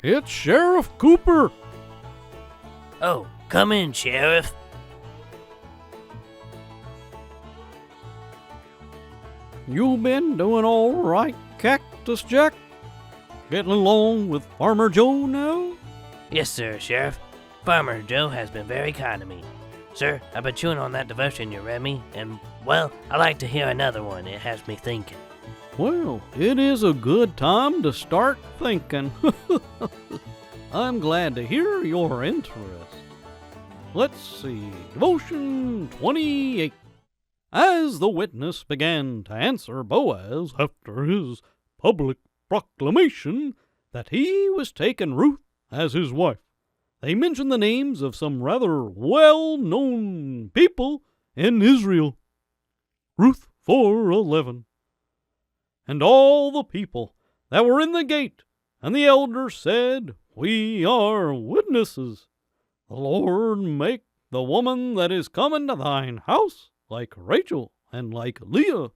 It's Sheriff Cooper. Oh, come in, Sheriff. You been doing all right, Cactus Jack? Getting along with Farmer Joe now? Yes, sir, Sheriff. Farmer Joe has been very kind to me. Sir, I've been chewing on that devotion you read me, and, well, I like to hear another one. It has me thinking. Well, it is a good time to start thinking. I'm glad to hear your interest. Let's see, Devotion 28. As the witness began to answer Boaz after his public proclamation that he was taking Ruth as his wife, they mentioned the names of some rather well-known people in Israel. Ruth 4:11. And all the people that were in the gate and the elders said, We are witnesses. The Lord make the woman that is come into thine house like Rachel and like Leah,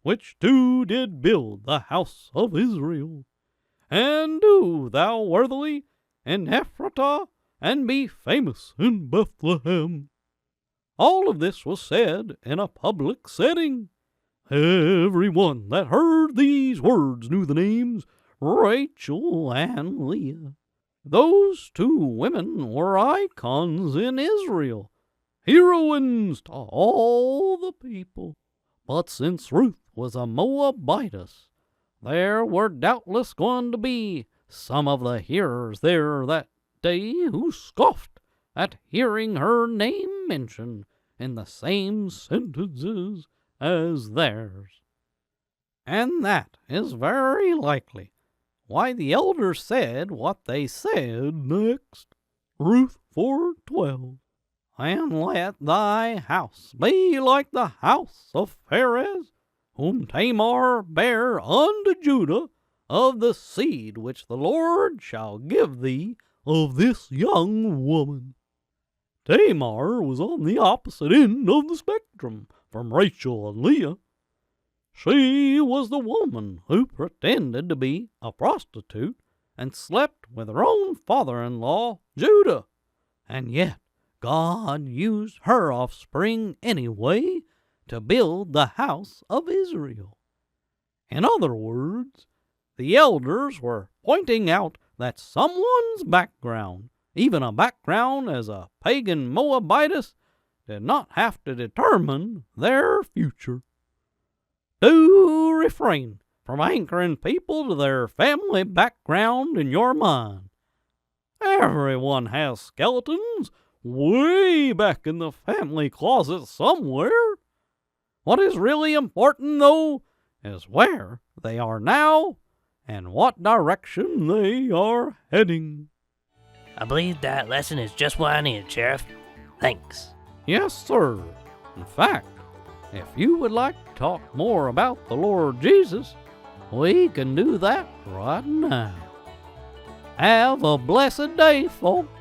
which two did build the house of Israel. And do thou worthily in Ephratah, and be famous in Bethlehem. All of this was said in a public setting. Everyone that heard these words knew the names Rachel and Leah. Those two women were icons in Israel, heroines to all the people. But since Ruth was a Moabitess, there were doubtless going to be some of the hearers there that day who scoffed at hearing her name mentioned in the same sentences as theirs. And that is very likely why the elders said what they said next. Ruth 4:12. And let thy house be like the house of Pharez, whom Tamar bare unto Judah, of the seed which the Lord shall give thee of this young woman. Tamar was on the opposite end of the spectrum from Rachel and Leah. She was the woman who pretended to be a prostitute and slept with her own father-in-law, Judah. And yet God used her offspring anyway to build the house of Israel. In other words, the elders were pointing out that someone's background, even a background as a pagan Moabitess, did not have to determine their future. Do refrain from anchoring people to their family background in your mind. Everyone has skeletons way back in the family closet somewhere. What is really important, though, is where they are now and what direction they are heading. I believe that lesson is just what I needed, Sheriff. Thanks. Yes, sir. In fact, if you would like to talk more about the Lord Jesus, we can do that right now. Have a blessed day, folks.